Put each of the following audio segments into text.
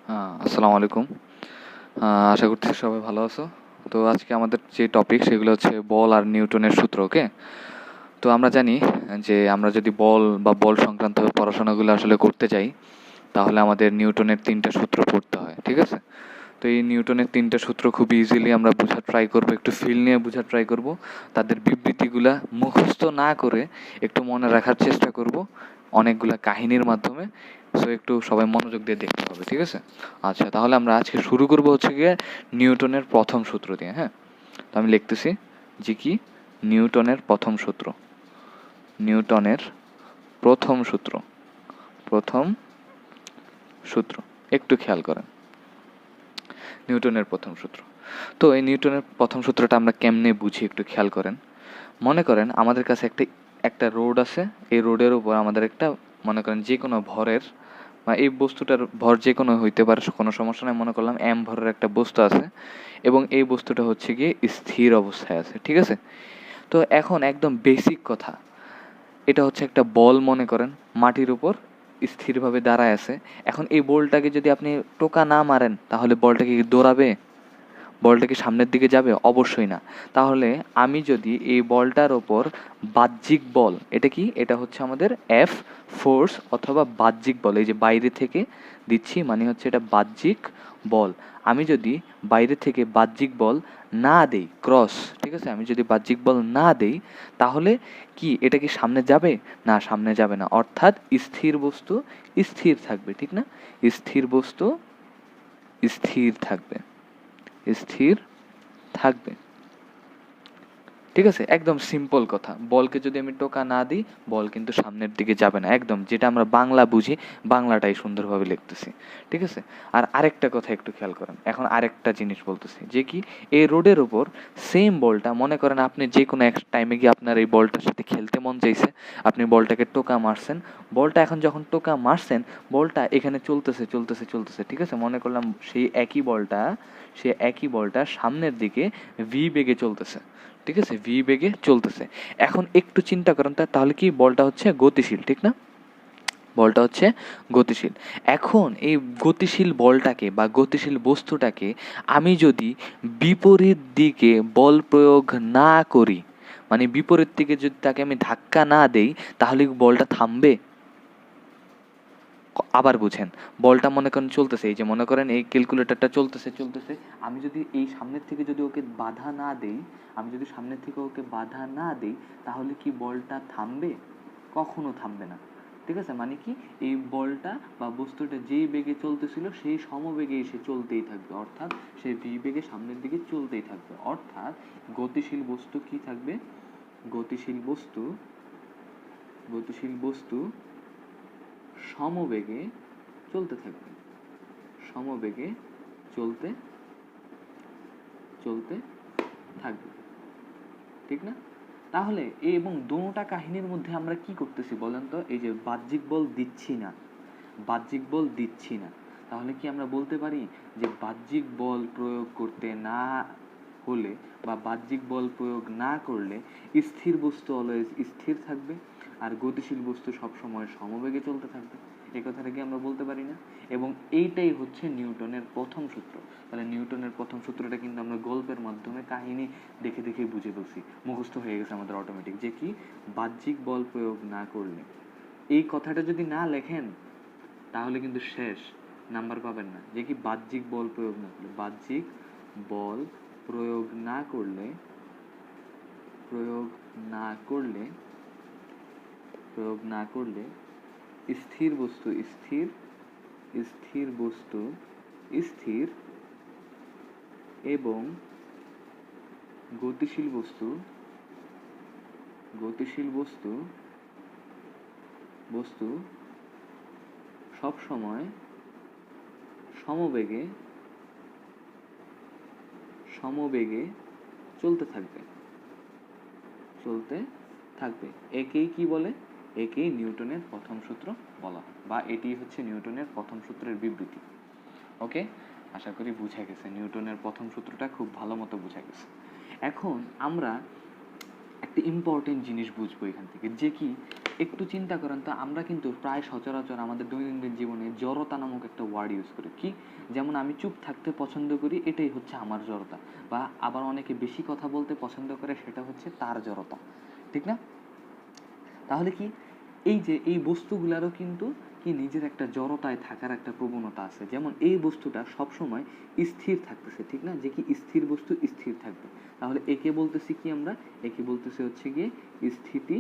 আসসালামু আলাইকুম। আশা করছি সবাই ভালো আছো। তো আজকে আমাদের যে টপিক সেগুলো হচ্ছে বল আর নিউটনের সূত্র। ওকে, তো আমরা জানি যে আমরা যদি বল বা বল সংক্রান্ত পড়াশোনাগুলো আসলে করতে যাই তাহলে আমাদের নিউটনের 3টা সূত্র পড়তে হয়, ঠিক আছে? তো এই নিউটনের 3টা সূত্র খুব ইজিলি আমরা বোঝার ট্রাই করব, একটু ফিল নিয়ে বোঝার ট্রাই করব, তাদের বিবৃতিগুলা মুখস্থ না করে একটু মনে রাখার চেষ্টা করব অনেকগুলা কাহিনীর মাধ্যমে। সো একটু সবাই মনোযোগ দিয়ে দেখতে হবে, ঠিক আছে? আচ্ছা, তাহলে আমরা আজকে শুরু করব হচ্ছে গিয়ে নিউটনের প্রথম সূত্র দিয়ে। হ্যাঁ, তো আমি লিখতেছি যে কি নিউটনের প্রথম সূত্র। নিউটনের প্রথম সূত্র, প্রথম সূত্র একটু খেয়াল করেন। নিউটনের প্রথম সূত্র। তো এই নিউটনের প্রথম সূত্রটা আমরা কেমনে বুঝি একটু খেয়াল করেন। মনে করেন আমাদের কাছে একটা রোড আছে, এই রোডের উপর আমাদের একটা, মনে করেন যে কোনো ভরের বা এই বস্তুটার ভর যে কোনো হইতে পারে, কোনো সমস্যা নেই। মনে করলাম এম ভরের একটা বস্তু আছে এবং এই বস্তুটা হচ্ছে গিয়ে স্থির অবস্থায় আছে, ঠিক আছে? তো এখন একদম বেসিক কথা, এটা হচ্ছে একটা বল, মনে করেন মাটির উপর স্থিরভাবে দাঁড়ায় আছে। এখন এই বলটাকে যদি আপনি টোকা না মারেন তাহলে বলটা কি দৌড়াবে? বলটা কি সামনের দিকে যাবে? অবশ্যই না। তাহলে আমি যদি এই বলটার ওপর বাহ্যিক বল, এটা কি, এটা হচ্ছে আমাদের এফ ফোর্স অথবা বাহ্যিক বল, এই যে বাইরে থেকে দিচ্ছি মানে হচ্ছে এটা বাহ্যিক বল। আমি যদি বাইরে থেকে বাহ্যিক বল না দেই, ক্রস, ঠিক আছে, আমি যদি বাহ্যিক বল না দেই তাহলে কি এটা কি সামনে যাবে? না, সামনে যাবে না। অর্থাৎ স্থির বস্তু স্থির থাকবে, ঠিক না? স্থির বস্তু স্থির থাকবে, স্থির থাকবে, ঠিক আছে? একদম সিম্পল কথা। বলকে যদি আমি টোকা না দিই বল কিন্তু সামনের দিকে যাবে না, একদম যেটা আমরা বাংলা বুঝি বাংলাটাই সুন্দরভাবে লিখতেছি, ঠিক আছে? আর আরেকটা কথা একটু খেয়াল করেন, এখন আরেকটা জিনিস বলতেছি যে কি এই রোডের উপর সেম বলটা, মনে করেন আপনি যে কোনো এক টাইমে গিয়ে আপনার এই বলটার সাথে খেলতে মন চাইছে, আপনি বলটাকে টোকা মারছেন, বলটা এখন যখন টোকা মারছেন বলটা এখানে চলতেছে চলতেছে চলতেছে, ঠিক আছে? মনে করলাম সেই একই বলটা সামনের দিকে ভি বেগে চলতেছে, ঠিক আছে? ভি বেগে চলতেছে। এখন একটু চিন্তা করেন তাহলে কি বলটা হচ্ছে গতিশীল, ঠিক না? বলটা হচ্ছে গতিশীল। এখন এই গতিশীল বলটাকে বা গতিশীল বস্তুটাকে আমি যদি বিপরীত দিকে বল প্রয়োগ না করি, মানে বিপরীত দিকে যদি তাকে আমি ধাক্কা না দেই তাহলে কি বলটা থামবে? আবার বুঝেন, বলটা মনে করেন চলতেছে, এই যে মনে করেন এই ক্যালকুলেটরটা চলতেছে চলতেছে, আমি যদি এই সামনের থেকে যদি ওকে বাধা না দেই, আমি যদি সামনের থেকে ওকে বাধা না দেই তাহলে কি বলটা থামবে? কখনো থামবে না, ঠিক আছে? মানে কি এই বলটা বা বস্তুটা যেই বেগে চলতেছিল সেই সমবেগে এসে চলতেই থাকবে, অর্থাৎ সে ভি বেগে সামনের দিকে চলতেই থাকবে। অর্থাৎ গতিশীল বস্তু কি থাকবে? গতিশীল বস্তু গতিশীল বস্তু সমবেগে চলতে থাকবে, সমবেগে চলতে চলতে থাকবে, ঠিক না? তাহলে এই এবং দোনোটা কাহিনীর মধ্যে আমরা কি করতেছি বলেন তো? এই যে বাহ্যিক বল দিচ্ছি না, বাহ্যিক বল দিচ্ছি না, তাহলে কি আমরা বলতে পারি যে বাহ্যিক বল প্রয়োগ করতে না হলে বা বাহ্যিক বল প্রয়োগ না করলে স্থির বস্তু অলওয়েজ স্থির থাকবে আর গতিশীল বস্তু সবসময় সমবেগে চলতে থাকবে? এই কথাটা কি আমরা বলতে পারি না? এবং এইটাই হচ্ছে নিউটনের প্রথম সূত্র। তাহলে নিউটনের প্রথম সূত্রটা কিন্তু আমরা গল্পের মাধ্যমে কাহিনী দেখে দেখে বুঝে ফেলছি, মুখস্থ হয়ে গেছে আমাদের অটোমেটিক, যে কি বাহ্যিক বল প্রয়োগ না করলে। এই কথাটা যদি না লেখেন তাহলে কিন্তু শেষ, নাম্বার পাবেন না। যে কি বাহ্যিক বল প্রয়োগ না করলে, বাহ্যিক বল প্রয়োগ না করলে প্রয়োগ না করলে প্রয়োগ না করলে স্থির বস্তু স্থির, স্থির বস্তু স্থির এবং গতিশীল বস্তু গতিশীল বস্তু বস্তু সব সময় সমবেগে সমবেগে চলতে থাকবে, চলতে থাকবে। একেই কি বলে? একেই নিউটনের প্রথম সূত্র বলা হয়, বা এটি হচ্ছে নিউটনের প্রথম সূত্রের বিবৃতি। ওকে, আশা করি বুঝা গেছে, নিউটনের প্রথম সূত্রটা খুব ভালো মতো বুঝা গেছে। এখন আমরা একটা ইম্পর্টেন্ট জিনিস বুঝবো এখান থেকে, যে কি একটু চিন্তা করেন তো, আমরা কিন্তু প্রায় সচরাচর আমাদের দৈনন্দিন জীবনে জড়তা নামক একটা ওয়ার্ড ইউজ করি। কি? যেমন আমি চুপ থাকতে পছন্দ করি, এটাই হচ্ছে আমার জড়তা। বা আবার অনেকে বেশি কথা বলতে পছন্দ করে, সেটা হচ্ছে তার জড়তা। ঠিক না? তাহলে কি এই যে এই বস্তুগুলারও কিন্তু কি নিজের একটা জড়তায় থাকার একটা প্রবণতা আছে। যেমন এই বস্তুটা সবসময় স্থির থাকতেছে, ঠিক না? যে কি স্থির বস্তু স্থির থাকবে, তাহলে একে বলতেছি কি আমরা? একে বলতেছি হচ্ছে গিয়ে স্থিতি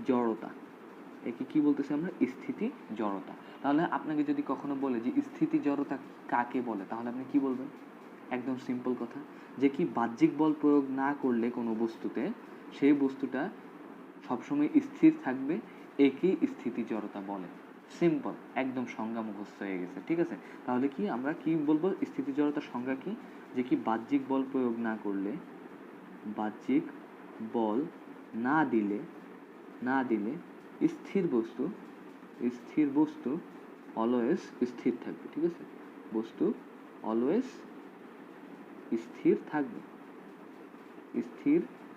জড়তা। একে কি বলতেছি আমরা? স্থিতি জড়তা। তাহলে আপনাকে যদি কখনো বলে যে স্থিতি জড়তা কাকে বলে, তাহলে আপনি কি বলবেন? একদম সিম্পল কথা, যে কি বাহ্যিক বল প্রয়োগ না করলে কোনো বস্তুতে সেই বস্তুটা সবসময় স্থির থাকবে, একেই স্থিতি জড়তা বলে। সিম্পল, একদম সংজ্ঞা মুখস্থ হয়ে গেছে। ঠিক আছে? তাহলে কি আমরা কি বলবো? স্থিতি জড়তার সংজ্ঞা কি? যে কি বাহ্যিক বল প্রয়োগ না করলে, বাহ্যিক বল না দিলে স্থির বস্তু অলওয়েজ স্থির থাকবে। ঠিক আছে? বস্তু অলওয়েজ স্থির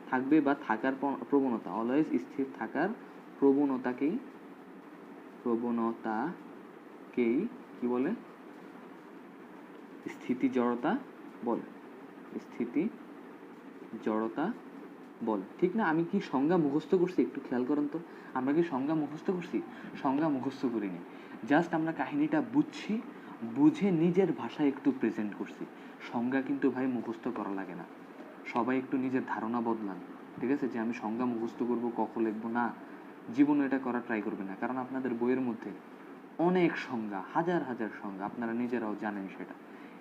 থাকবে বা থাকার প্রবণতা, অলওয়েজ স্থির থাকার প্রবণতাকেই কি বলে? স্থিতি জড়তা বলে। স্থিতি জড়তা বলে। ঠিক না? আমি কি সংজ্ঞা মুখস্থ করছি? একটু খেয়াল করেন তো, আমরা কি সংজ্ঞা মুখস্থ করছি? সংজ্ঞা মুখস্থ করিনি, জাস্ট আমরা কাহিনীটা বুঝছি, বুঝে নিজের ভাষায় একটু প্রেজেন্ট করছি। সংজ্ঞা কিন্তু ভাই মুখস্থ করা লাগে না। সবাই একটু নিজের ধারণা বদলান। ঠিক আছে? যে আমি সংজ্ঞা মুখস্থ করবো, কখ লিখবো না, জীবনে এটা করা ট্রাই করবে না। কারণ আপনাদের বইয়ের মধ্যে অনেক সংজ্ঞা, হাজার হাজার সংজ্ঞা, আপনারা নিজেরাও জানেন সেটা।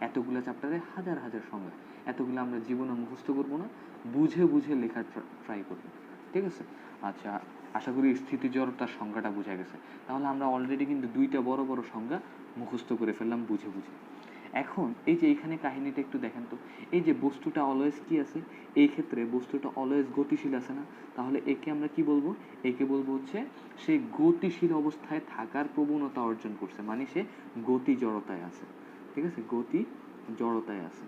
এতগুলো চ্যাপ্টারে হাজার হাজার সংজ্ঞা, এতগুলো আমরা জীবনে মুখস্থ করবো না, বুঝে বুঝে লেখার ট্রাই করবো। ঠিক আছে? আচ্ছা, আশা করি স্থিতি জড়তার সংজ্ঞাটা বোঝা গেছে। তাহলে আমরা অলরেডি কিন্তু দুইটা বড় বড় সংজ্ঞা মুখস্থ করে ফেললাম বুঝে বুঝে। এখন এই যে এইখানে কাহিনীটা একটু দেখেন তো, এই যে বস্তুটা অলওয়েজ কি আছে? এই ক্ষেত্রে বস্তুটা অলওয়েজ গতিশীল আছে না? তাহলে একে আমরা কি বলবো? একে বলবো হচ্ছে সে গতিশীল অবস্থায় থাকার প্রবণতা অর্জন করছে, মানে সে গতি জড়তায় আছে। ঠিক আছে? গতি জড়তায় আছে,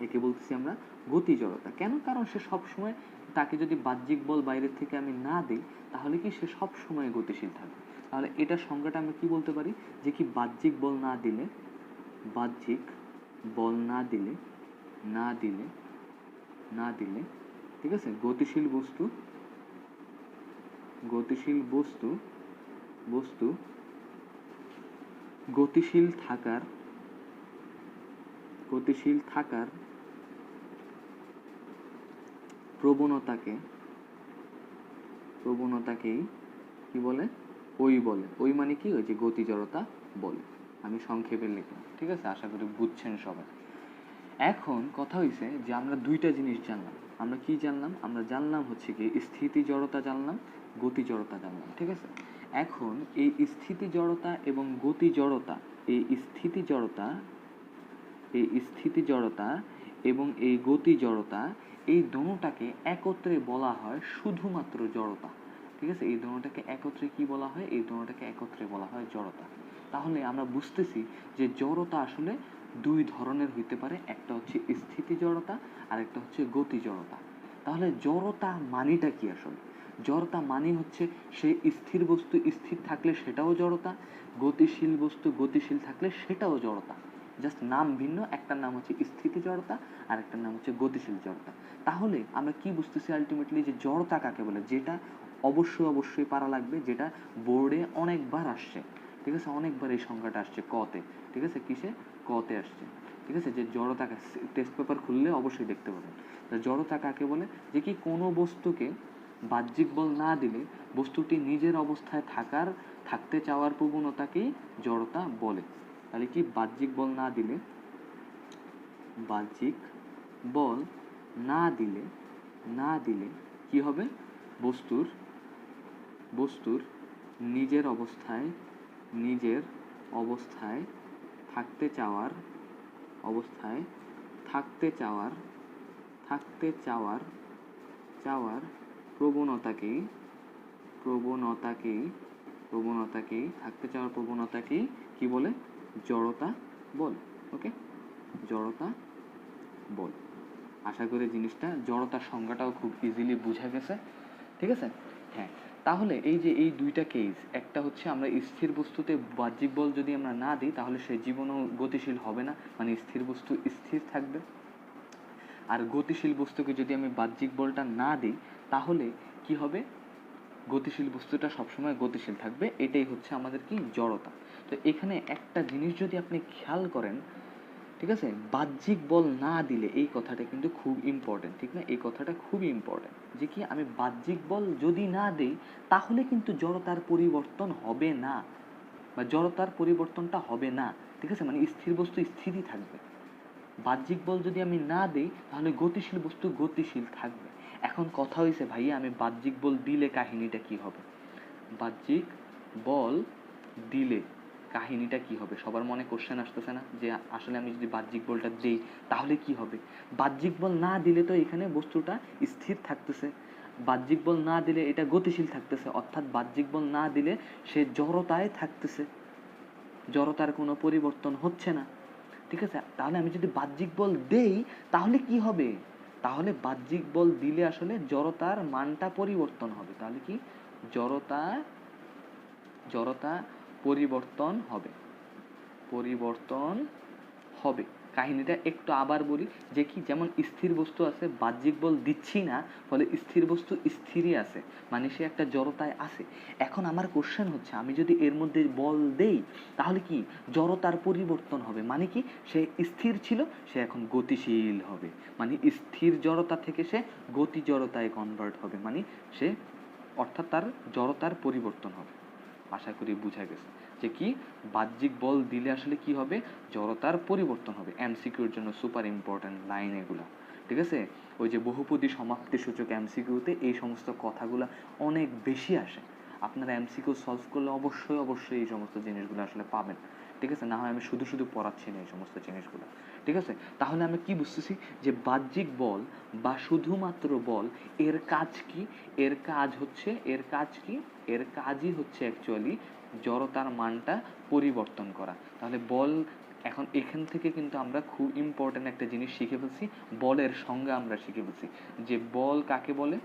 একে বলতেছি আমরা গতি জড়তা। কেন? কারণ সে সবসময়, তাকে যদি বাহ্যিক বল বাইরের থেকে আমি না দিই, তাহলে কি সে সবসময় গতিশীল থাকবে। তাহলে এটার সংজ্ঞাটা আমরা কি বলতে পারি? যে কি বাহ্যিক বল না দিলে ঠিক আছে, গতিশীল বস্তু গতিশীল থাকার প্রবণতাকেই কি বলে? ওই মানে কি? ওই যে গতি জড়তা বলে। আমি সংক্ষেপে লিখলাম। ঠিক আছে? আশা করি বুঝছেন সবাই। এখন কথা হয়েছে যে আমরা দুইটা জিনিস জানলাম। আমরা কি জানলাম? আমরা জানলাম হচ্ছে কি স্থিতি জড়তা জানলাম, গতি জড়তা জানলাম। ঠিক আছে? এখন এই স্থিতি জড়তা এবং গতি জড়তা, এই স্থিতি জড়তা এবং এই গতি জড়তা, এই দোনোটাকে একত্রে বলা হয় শুধুমাত্র জড়তা। ঠিক আছে? এই দোনোটাকে একত্রে কি বলা হয়? এই দোনোটাকে একত্রে বলা হয় জড়তা। তাহলে আমরা বুঝতেছি যে জড়তা আসলে দুই ধরনের হইতে পারে, একটা হচ্ছে স্থিতি জড়তা আর একটা হচ্ছে গতি জড়তা। তাহলে জড়তা মানেটা কি আসলে? জড়তা মানে হচ্ছে সে স্থির বস্তু স্থির থাকলে সেটাও জড়তা, গতিশীল বস্তু গতিশীল থাকলে সেটাও জড়তা। জাস্ট নাম ভিন্ন, একটার নাম হচ্ছে স্থিতি জড়তা আর একটার নাম হচ্ছে গতিশীল জড়তা। তাহলে আমরা কি বুঝতেছি আলটিমেটলি? যে জড়তা কাকে বলে, যেটা অবশ্যই পারা লাগবে, যেটা বোর্ডে অনেকবার আসছে। ঠিক আছে? অনেকবার এই সংখ্যাটা আসছে কতে। ঠিক আছে? কিসে? কতে আসছে। ঠিক আছে? যে জড়তা, টেস্ট পেপার খুললে অবশ্যই দেখতে পাবেন। জড়তা কাকে বলে? যে কি কোনো বস্তুকে বাহ্যিক বল না দিলে বস্তুটি নিজের অবস্থায় থাকতে চাওয়ার প্রবণতাকেই জড়তা বলে। তাহলে কি বাহ্যিক বল না দিলে কি হবে? বস্তুর নিজের অবস্থায় থাকতে চাওয়ার প্রবণতাকেই কি বলে? জড়তা বল। ওকে? জড়তা বল। আশা করি জিনিসটা, জড়তার সংজ্ঞাটাও খুব ইজিলি বুঝা গেছে। ঠিক আছে? হ্যাঁ। তাহলে এই যে এই দুইটা কেস, একটা হচ্ছে আমরা স্থির বস্তুতে বাহ্যিক বল যদি আমরা না দিই তাহলে সে জীবনও গতিশীল হবে না, মানে স্থির বস্তু স্থির থাকবে। আর গতিশীল বস্তুকে যদি আমি বাহ্যিক বলটা না দিই তাহলে কি হবে, গতিশীল বস্তুটা সবসময় গতিশীল থাকবে। এটাই হচ্ছে আমাদের কি, জড়তা। তো এখানে একটা জিনিস যদি আপনি খেয়াল করেন, ঠিক আছে, বাহ্যিক বল না দিলে, এই কথাটা কিন্তু খুব ইম্পর্টেন্ট, ঠিক না, এই কথাটা খুবই ইম্পর্টেন্ট যে কি আমি বাহ্যিক বল যদি না দিই তাহলে কিন্তু জড়তার পরিবর্তন হবে না, বা জড়তার পরিবর্তনটা হবে না, ঠিক আছে, মানে স্থির বস্তু স্থিরই থাকবে। বাহ্যিক বল যদি আমি না দিই তাহলে গতিশীল বস্তু গতিশীল থাকবে। এখন কথা হয়েছে ভাইয়া আমি বাহ্যিক বল দিলে কাহিনীটা কি হবে, বাহ্যিক বল দিলে কাহিনীটা কি হবে, সবার মনে কোশ্চেন আসতেছে না যে আসলে আমি যদি বাহ্যিক বলটা দেই তাহলে কি হবে। বাহ্যিক বল না দিলে তো এখানে বস্তুটা স্থির থাকতেছে, বাহ্যিক বল না দিলে এটা গতিশীল থাকতেছে, অর্থাৎ বাহ্যিক বল না দিলে সে জড়তায় থাকতেছে, জড়তার কোনো পরিবর্তন হচ্ছে না, ঠিক আছে। তাহলে আমি যদি বাহ্যিক বল দেই তাহলে কি হবে, তাহলে বাহ্যিক বল দিলে আসলে জড়তার মানটা পরিবর্তন হবে, তাহলে কি জড়তা জড়তা পরিবর্তন হবে, পরিবর্তন হবে। কাহিনীটা একটু আবার বলি যে কি, যেমন স্থির বস্তু আছে, বাহ্যিক বল দিচ্ছি না ফলে স্থির বস্তু স্থিরই আছে, মানে সে একটা জড়তায় আছে। এখন আমার কোশ্চেন হচ্ছে আমি যদি এর মধ্যে বল দেই তাহলে কি জড়তার পরিবর্তন হবে, মানে কি সে স্থির ছিল সে এখন গতিশীল হবে, মানে স্থির জড়তা থেকে সে গতি জড়তায় কনভার্ট হবে, মানে সে অর্থাৎ তার জড়তার পরিবর্তন হবে। আশা করি বুঝা গেছে যে কি বাহ্যিক বল দিলে আসলে কি হবে, জড়তার পরিবর্তন হবে। এমসিকিউর জন্য সুপার ইম্পর্টেন্ট লাইন এগুলা, ঠিক আছে। ওই যে বহুপদী সমাপ্তি সূচক এমসিকিউতে এই সমস্ত কথাগুলো অনেক বেশি আসে, আপনারা এমসিকিউ সলভ করলে অবশ্যই অবশ্যই এই সমস্ত জিনিসগুলো আসলে পাবেন, ঠিক আছে, না হয় আমি শুধু শুধু পড়াচ্ছি না এই সমস্ত জিনিসগুলো, ঠিক আছে। তাহলে আমি কি বুঝতেছি যে বাহ্যিক বল বা শুধুমাত্র বল এর কাজ কি, এর কাজ হচ্ছে, এর কাজ কি, এর কাজই হচ্ছে অ্যাকচুয়ালি জড়তার মানটা পরিবর্তন করা। তাহলে বল, এখন এখান থেকে কিন্তু আমরা খুব ইম্পর্টেন্ট একটা জিনিস শিখে ফেলছি, বলের সংজ্ঞা আমরা শিখে ফেলছি যে বল কাকে বলে,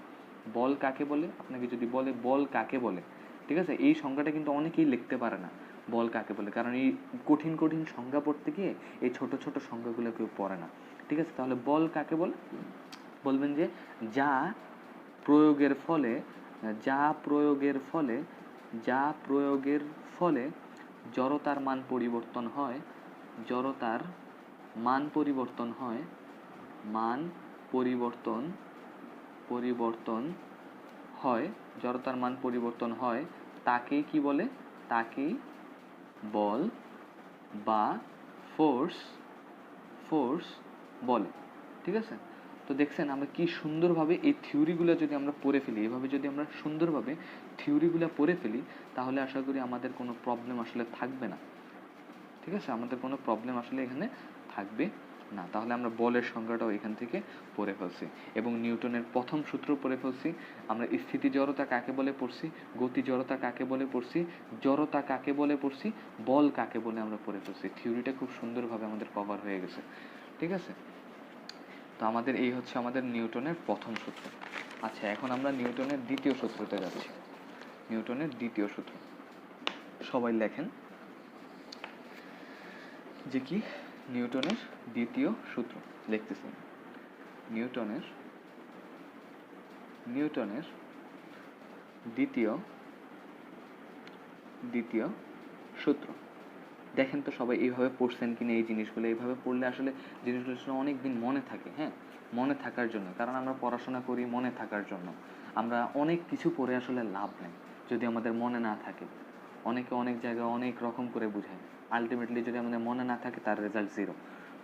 বল কাকে বলে, আপনাকে যদি বলে বল কাকে বলে, ঠিক আছে, এই সংজ্ঞাটা কিন্তু অনেকেই লিখতে পারে না, বল কাকে বলে, কারণ এই কঠিন কঠিন সংজ্ঞা পড়তে গিয়ে এই ছোট ছোট সংজ্ঞাগুলো কেউ পড়ে না, ঠিক আছে। তাহলে বল কাকে বলে, বলবেন যে যা প্রয়োগের ফলে, যা প্রয়োগের ফলে, যা প্রয়োগের ফলে জড়তার মান পরিবর্তন হয়, জড়তার মান পরিবর্তন হয়, মান পরিবর্তন পরিবর্তন হয়, জড়তার মান পরিবর্তন হয়, তাকে কি বলে, তাকেই বল বা ফোর্স, ফোর্স বলে, ঠিক আছে। তো দেখছেন আমরা কি সুন্দরভাবে এই থিওরিগুলো যদি আমরা পড়ে ফেলি, এভাবে যদি আমরা সুন্দরভাবে থিওরিগুলো পড়ে ফেলি তাহলে আশা করি আমাদের কোনো প্রবলেম আসলে থাকবে না, ঠিক আছে, আমাদের কোনো প্রবলেম আসলে এখানে থাকবে না। তাহলে আমরা বলের সংজ্ঞাটাও এখান থেকে পড়ে ফেলছি এবং নিউটনের প্রথম সূত্র পড়ে ফেলছি, আমরা স্থিতি জড়তা কাকে বলে পড়ছি, গতি জড়তা কাকে বলে পড়ছি, জড়তা কাকে বলে পড়ছি, বল কাকে বলে আমরা পড়ে ফেলছি। থিওরিটা খুব সুন্দরভাবে আমাদের কভার হয়ে গেছে, ঠিক আছে। তো আমাদের এই হচ্ছে আমাদের নিউটনের প্রথম সূত্র। আচ্ছা, এখন আমরা নিউটনের দ্বিতীয় সূত্রতে যাচ্ছি। নিউটনের দ্বিতীয় সূত্র সবাই লেখেন যে কি, নিউটনের দ্বিতীয় সূত্র লিখতেছি, নিউটনের নিউটনের দ্বিতীয় দ্বিতীয় সূত্র। দেখেন তো সবাই এইভাবে পড়ছেন কিনা এই জিনিসগুলো, এইভাবে পড়লে আসলে জিনিসগুলো আসলে অনেক দিন মনে থাকে, হ্যাঁ, মনে থাকার জন্য, কারণ আমরা পড়াশোনা করি মনে থাকার জন্য, আমরা অনেক কিছু পড়ে আসলে লাভ নেই যদি আমাদের মনে না থাকে। অনেকে অনেক জায়গায় অনেক রকম করে বুঝায়, আলটিমেটলি যদি আমাদের মনে না থাকে তার রেজাল্ট জিরো,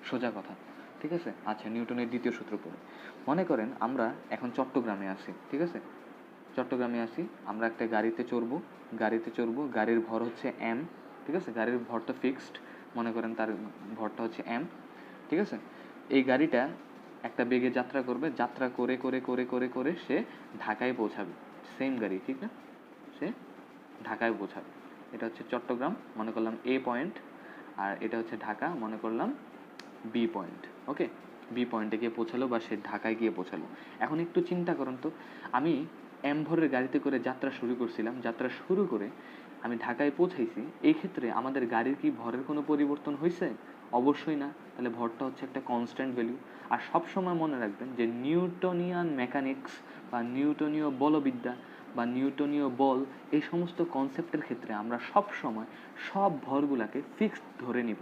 সোজা কথা, ঠিক আছে। আচ্ছা, নিউটনের দ্বিতীয় সূত্র পড়ে, মনে করেন আমরা এখন চট্টগ্রামে আছি, ঠিক আছে, চট্টগ্রামে আছি, আমরা একটা গাড়িতে চড়বো, গাড়ির ভর হচ্ছে এম, ঠিক আছে, গাড়ির ভরটা ফিক্সড, মনে করেন তার ভরটা হচ্ছে এম, ঠিক আছে। এই গাড়িটা একটা বেগে যাত্রা করবে, যাত্রা করে করে করে করে করে সে ঢাকায় পৌঁছাবে, সেম গাড়ি, ঠিক না, সে ঢাকায় পৌঁছাবে। এটা হচ্ছে চট্টগ্রাম, মনে করলাম এ পয়েন্ট, আর এটা হচ্ছে ঢাকা, মনে করলাম বি পয়েন্ট, ওকে। বি পয়েন্টে গিয়ে পৌঁছালো বা সে ঢাকায় গিয়ে পৌঁছালো। এখন একটু চিন্তা করুন তো, আমি এম ভরের গাড়িতে করে যাত্রা শুরু করছিলাম, যাত্রা শুরু করে আমি ঢাকায় পৌঁছাইছি, এই ক্ষেত্রে আমাদের গাড়ির কি ভরের কোনো পরিবর্তন হয়েছে? অবশ্যই না। তাহলে ভরটা হচ্ছে একটা কনস্ট্যান্ট ভ্যালু। আর সবসময় মনে রাখবেন যে নিউটনিয়ান মেকানিক্স বা নিউটনীয় বলবিদ্যা বা নিউটনীয় বল, এই সমস্ত কনসেপ্টের ক্ষেত্রে আমরা সব সময় সব ভরগুলাকে ফিক্সড ধরে নিব,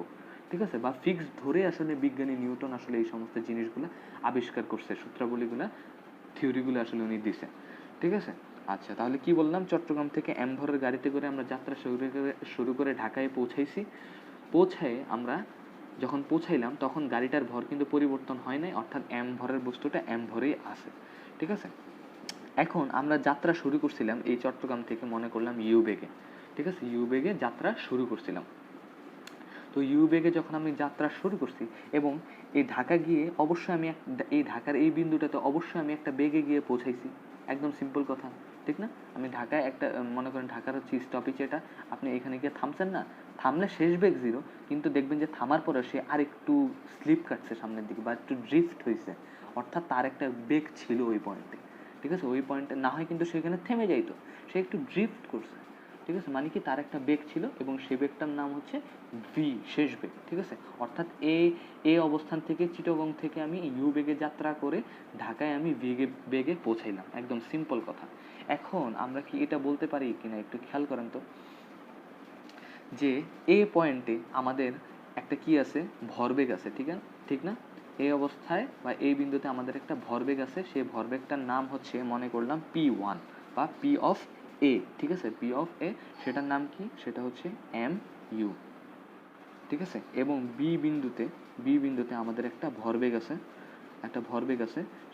ঠিক আছে? বা ফিক্সড ধরে আসলে বিজ্ঞানী নিউটন আসলে এই সমস্ত জিনিসগুলো আবিষ্কার করছে, সূত্রাবলীগুলা, থিওরিগুলো আসলে উনি দিছে, ঠিক আছে? আচ্ছা, তাহলে কি বললাম, চট্টগ্রাম থেকে এম ভরের গাড়িতে করে আমরা যাত্রা শুরু করে ঢাকায় পৌঁছাইছি। পৌঁছায় আমরা যখন পৌঁছাইলাম তখন গাড়িটার ভর কিন্তু পরিবর্তন হয় নাই, অর্থাৎ এম ভরের বস্তুটা এম ভরেই আছে, ঠিক আছে? এখন আমরা যাত্রা শুরু করছিলাম এই চট্টগ্রাম থেকে, মনে করলাম ইউ বেগে, ঠিক আছে? ইউ বেগে যাত্রা শুরু করছিলাম। তো ইউ বেগে যখন আমি যাত্রা শুরু করছি এবং এই ঢাকা গিয়ে অবশ্যই আমি এই ঢাকার এই বিন্দুটাতে অবশ্যই আমি একটা বেগে গিয়ে পৌঁছাইছি, একদম সিম্পল কথা, ঠিক না? আমি ঢাকায় একটা, মনে করেন ঢাকার হচ্ছে স্টপেজ এটা, আপনি এখানে গিয়ে থামছেন না, থামলে শেষ বেগ 0, কিন্তু দেখবেন যে থামার পরে সে আর একটু স্লিপ কাটছে সামনের দিকে বা একটু ড্রিফট হয়েছে, অর্থাৎ তার একটা বেগ ছিল ওই পয়েন্টে, ঠিক আছে? ওই পয়েন্টে না হয় কিন্তু সেখানে থেমে যাইতো, সে একটু ড্রিফট করছে, ঠিক আছে? মানে কি, তার একটা বেগ ছিল এবং সেই বেগটার নাম হচ্ছে ভি, শেষ বেগ, ঠিক আছে? অর্থাৎ এই অবস্থান থেকে চিটাগং থেকে আমি ইউ বেগে যাত্রা করে ঢাকায় আমি বেগে পৌঁছাইলাম, একদম সিম্পল কথা। এখন আমরা কি এটা বলতে পারি কিনা একটু খেয়াল করেন তো, যে এ পয়েন্টে আমাদের একটা কি আছে, ভরবেগ আছে, ঠিক না? এই অবস্থায় বা এই বিন্দুতে আমাদের একটা ভরবেগ আছে, সেই ভরবেগটার নাম হচ্ছে, মনে করলাম P1 বা পি অফ এ, ঠিক আছে? পি অফ এ, সেটার নাম কি, সেটা হচ্ছে এম ইউ, ঠিক আছে? এবং বি বিন্দুতে আমাদের একটা ভরবেগ আছে,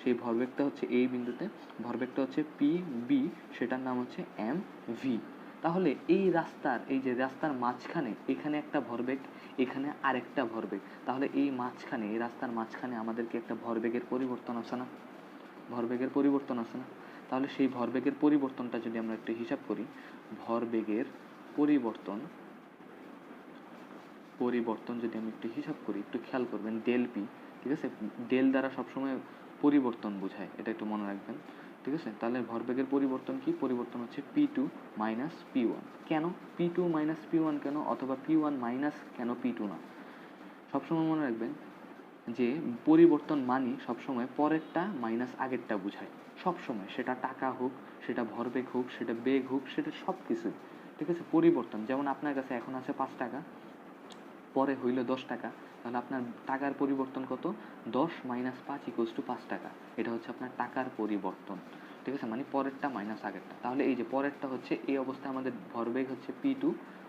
সেই ভরবেগটা হচ্ছে এই বিন্দুতে, ভরবেগটা হচ্ছে পি বি, সেটার নাম হচ্ছে এম ভি। তাহলে এই রাস্তার মাঝখানে এখানে একটা ভরবেগ, এখানে আরেকটা ভরবেগ, তাহলে এই রাস্তার মাঝখানে আমাদেরকে একটা ভরবেগের পরিবর্তন আছে না? তাহলে সেই ভরবেগের পরিবর্তনটা যদি আমরা একটু হিসাব করি, ভরবেগের পরিবর্তন যদি আমি একটু হিসাব করি, একটু খেয়াল করবেন, ডেল পি, ঠিক আছে? ডেল দ্বারা সবসময় পরিবর্তন বোঝায়, এটা একটু মনে রাখবেন, ঠিক আছে? তাহলে ভরবেগের পরিবর্তন কি, পরিবর্তন হচ্ছে P2 মাইনাস P1। কেন P2 মাইনাস P1 কেন, অথবা P1 মাইনাস কেন P2 না? সবসময় মনে রাখবেন যে পরিবর্তন মানি সবসময় পরেরটা মাইনাস আগেরটা বোঝায়, সবসময়, সেটা টাকা হোক, সেটা ভরবেগ হোক, সেটা বেগ হোক, সেটা সব কিছুই, ঠিক আছে? পরিবর্তন, যেমন আপনার কাছে এখন আছে 5 টাকা, পরে হইল 10 টাকা, তাহলে আপনার টাকার পরিবর্তন কত? 10 মাইনাস 5 ইকুয়ালস টু 5 টাকা, এটা হচ্ছে আপনার টাকার পরিবর্তন, ঠিক আছে? মানে পরেরটা মাইনাস আগেরটা। তাহলে এই যে পরেরটা হচ্ছে, এই অবস্থায় আমাদের ভরবেগ হচ্ছে P2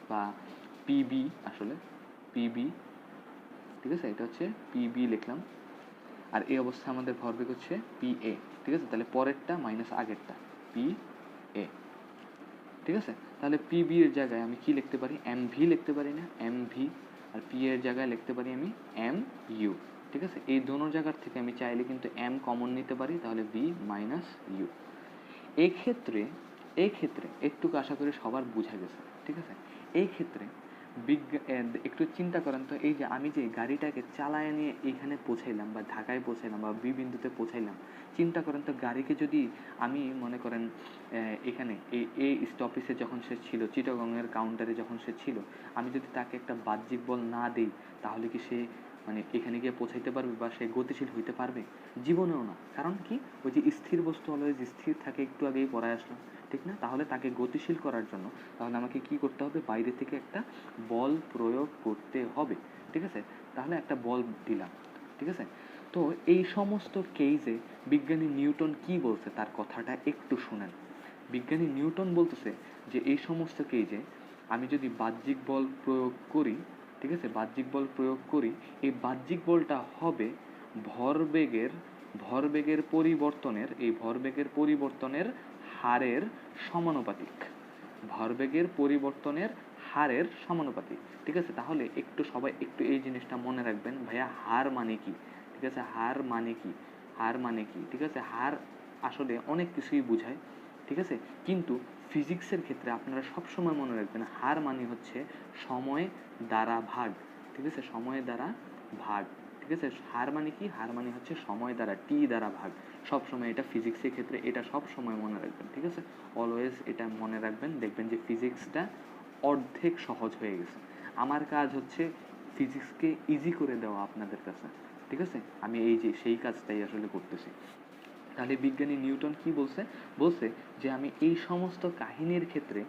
বা পিবি, আসলে পিবি, ঠিক আছে? এটা হচ্ছে পিবি লিখলাম, আর এই অবস্থায় আমাদের ভরবেগ হচ্ছে PA, ঠিক আছে? তাহলে পরেরটা মাইনাস আগেরটা, PA, ঠিক আছে? তাহলে পিবি এর জায়গায় আমি কি লিখতে পারি, এমভি লিখতে পারি না, এমভি, আর পি এর জায়গায় লিখতে পারি আমি এম ইউ, ঠিক আছে? এই দোনো জায়গার থেকে আমি চাইলে কিন্তু এম কমন নিতে পারি, তাহলে ভি মাইনাস ইউ। এই ক্ষেত্রে একটু আশা করি সবার বোঝা গেছে, ঠিক আছে? এই ক্ষেত্রে একটু চিন্তা করেন তো, এই যে আমি যে গাড়িটাকে চালায় নিয়ে এখানে পৌঁছাইলাম বা ঢাকায় পৌঁছাইলাম বা বি বিন্দুতে পৌঁছাইলাম, চিন্তা করেন তো গাড়িকে যদি আমি, মনে করেন এখানে এই স্টপেজে যখন সে ছিল, চিটাগংয়ের কাউন্টারে যখন সে ছিল, আমি যদি তাকে একটা বাহ্যিক বল না দিই, তাহলে কি সে মানে এখানে গিয়ে পৌঁছাইতে পারবে বা সে গতিশীল হইতে পারবে? জীবনেও না। কারণ কি, ওই যে স্থির বস্তু অলওয়েজ স্থির থাকে, একটু আগেই পড়ায় আসলাম, ঠিক না? তাহলে তাকে গতিশীল করার জন্য তাহলে আমাকে কি করতে হবে, বাইরে থেকে একটা বল প্রয়োগ করতে হবে, ঠিক আছে? তাহলে একটা বল দিলাম, ঠিক আছে? তো এই সমস্ত কেসে বিজ্ঞানী নিউটন কি বলছে তার কথাটা একটু শুনেন। বিজ্ঞানী নিউটন বলতেছে যে এই সমস্ত কেসে আমি যদি বাহ্যিক বল প্রয়োগ করি, ঠিক আছে, বাহ্যিক বল প্রয়োগ করি, এই বাহ্যিক বলটা হবে ভরবেগের পরিবর্তনের হারের সমানুপাতিক, ভরবেগের পরিবর্তনের হারের সমানুপাতিক, ঠিক আছে? তাহলে সবাই একটু এই জিনিসটা মনে রাখবেন, ভাইয়া হার মানে কি, ঠিক আছে? হার মানে কি, ঠিক আছে? হার আসলে অনেক কিছুই বোঝায়, ঠিক আছে? কিন্তু ফিজিক্সের ক্ষেত্রে আপনারা সবসময় মনে রাখবেন, হার মানে হচ্ছে সময় দ্বারা ভাগ, ঠিক আছে? সময় দ্বারা ভাগ, ঠিক আছে। হার মানে কি? হার মানে হচ্ছে সময় দ্বারা, টি দ্বারা ভাগ। সব সময় এটা ফিজিক্সের ক্ষেত্রে এটা সব সময় মনে রাখবেন, ঠিক আছে। অলওয়েজ এটা মনে রাখবেন, দেখবেন যে ফিজিক্সটা অর্ধেক সহজ হয়ে গেছে। আমার কাজ হচ্ছে ফিজিক্সকে ইজি করে দেওয়া আপনাদের কাছে, ঠিক আছে। আমি এই যে সেই কাজটাই আসলে করতেছি। তাহলে বিজ্ঞানী নিউটন কি বলছে? বলছে যে আমি এই সমস্ত কাহিনীর ক্ষেত্রে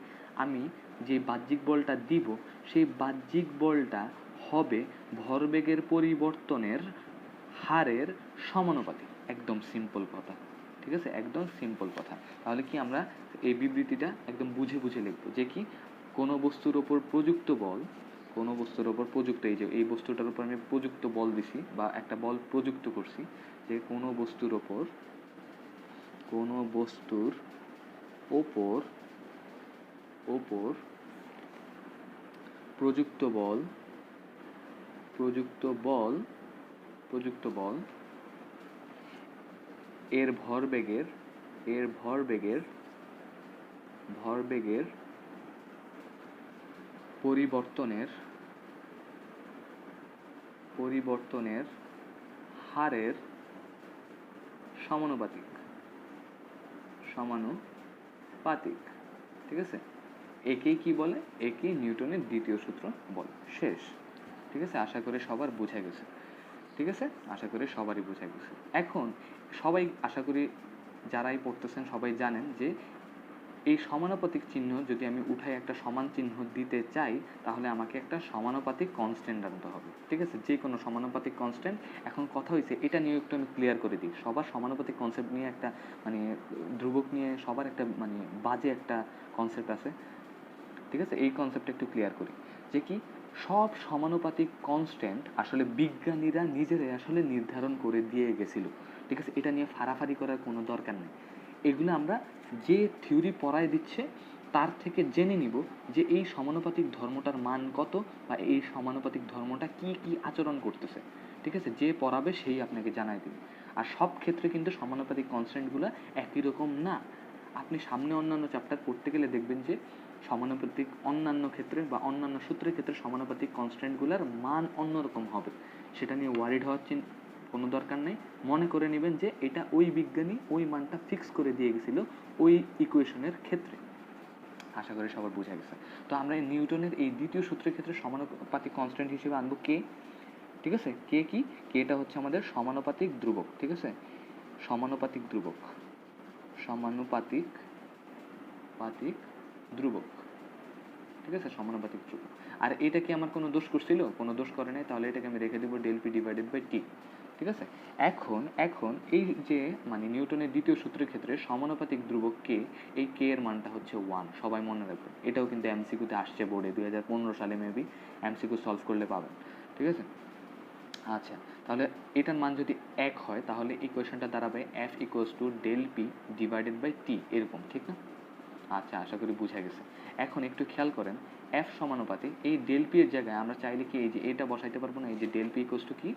আমি যে বাহ্যিক বলটা দিব, সেই বাহ্যিক বলটা হবে ভরবেগের পরিবর্তনের হারের সমানুপাতিক। একদম সিম্পল কথা, ঠিক আছে, একদম সিম্পল কথা। তাহলে কি আমরা এই বিবৃতিটা একদম বুঝে বুঝে লিখবো যে কি, কোনো বস্তুর ওপর প্রযুক্ত বল, কোনো বস্তুর ওপর প্রযুক্ত, এই যে এই বস্তুটার উপর আমি প্রযুক্ত বল দিছি বা একটা বল প্রযুক্ত করছি, যে কোনো বস্তুর ওপর, কোনো বস্তুর ওপর ওপর প্রযুক্ত বল, প্রযুক্ত বল, প্রযুক্ত বল এর ভরবেগের, এর ভরবেগের, ভরবেগের পরিবর্তনের, পরিবর্তনের হারের সমানুপাতিক, সমানুপাতিক, ঠিক আছে। একেই কি বলে? একেই নিউটনের দ্বিতীয় সূত্র বলে। শেষ, ঠিক আছে। আশা করি সবার বোঝা গেছে, ঠিক আছে, আশা করি সবারই বোঝা গেছে। এখন সবাই আশা করি যারাই পড়তেছেন সবাই জানেন যে এই সমানুপাতিক চিহ্ন যদি আমি উঠাই একটা সমান চিহ্ন দিতে চাই, তাহলে আমাকে একটা সমানুপাতিক কনস্ট্যান্ট আনতে হবে, ঠিক আছে, যে কোনো সমানুপাতিক কনস্ট্যান্ট। এখন কথা হয়েছে এটা নিয়ে একটু আমি ক্লিয়ার করে দিই। সবার সমানুপাতিক কনসেপ্ট নিয়ে একটা মানে ধ্রুবক নিয়ে সবার একটা মানে বাজে একটা কনসেপ্ট আছে, ঠিক আছে। এই কনসেপ্টটা একটু ক্লিয়ার করি যে কি, সব সমানুপাতিক কনস্ট্যান্ট আসলে বিজ্ঞানীরা নিজেরাই আসলে নির্ধারণ করে দিয়ে গেছিল, ঠিক আছে। এটা নিয়ে ফাড়াফাড়ি করার কোনো দরকার নেই। এগুলো আমরা যে থিওরি পড়ায় দিচ্ছে তার থেকে জেনে নিব যে এই সমানুপাতিক ধর্মটার মান কত, বা এই সমানুপাতিক ধর্মটা কি কি আচরণ করতেছে, ঠিক আছে। যে পড়াবে সেই আপনাকে জানাই দেবে। আর সব ক্ষেত্রে কিন্তু সমানুপাতিক কনস্ট্যান্টগুলো একই রকম না। আপনি সামনে অন্যান্য চ্যাপ্টার পড়তে গেলে দেখবেন যে সমানুপাতিক অন্যান্য ক্ষেত্রে বা অন্যান্য সূত্রের ক্ষেত্রে সমানুপাতিক কনস্ট্যান্টগুলোর মান অন্যরকম হবে। সেটা নিয়ে ওয়ারিড হওয়ার কোনো দরকার নেই। মনে করে নেবেন যে এটা ওই বিজ্ঞানী ওই মানটা ফিক্স করে দিয়ে গেছিল ওই ইকুয়েশনের ক্ষেত্রে। আশা করি সবার বোঝা গেছে। তো আমরা এই নিউটনের এই দ্বিতীয় সূত্রের ক্ষেত্রে সমানুপাতিক কনস্ট্যান্ট হিসেবে আনবো কে, ঠিক আছে। কে কি? কেটা হচ্ছে আমাদের সমানুপাতিক ধ্রুবক, ঠিক আছে। সমানুপাতিক ধ্রুবক, সমানুপাতিক পাতিক ধ্রুবক, ঠিক আছে, সমানুপাতিক ধ্রুবক। আর এটা কি আমার কোনো দোষ করছিল? কোনো দোষ করে নাই, তাহলে এটাকে আমি রেখে দেবো del P divided by T, ঠিক আছে। এখন এখন এই যে মানে নিউটনের দ্বিতীয় সূত্রের ক্ষেত্রে সমানুপাতিক ধ্রুবক কে, এই কে এর মানটা হচ্ছে 1, সবাই মনে রাখবেন। এটাও কিন্তু এমসিকিউতে আসছে বোর্ডে 2015 সালে মেবি এমসিকিউ সলভ করলে পাবেন, ঠিক আছে। আচ্ছা, তাহলে এটার মান যদি 1 হয় তাহলে ইকুয়েশনটা দাঁড়াবে F equals to del P divided by T, এরকম, ঠিক না? আচ্ছা, আশা করি বুঝা গেছে। এখন একটু খেয়াল করেন, এফ সমানুপাতিক এই ডেল পি এর জায়গায় আমরা চাইলে কি এই যে এটা বসাইতে পারবো না? এই যে ডেল পি ইকুয়ালস টু কি?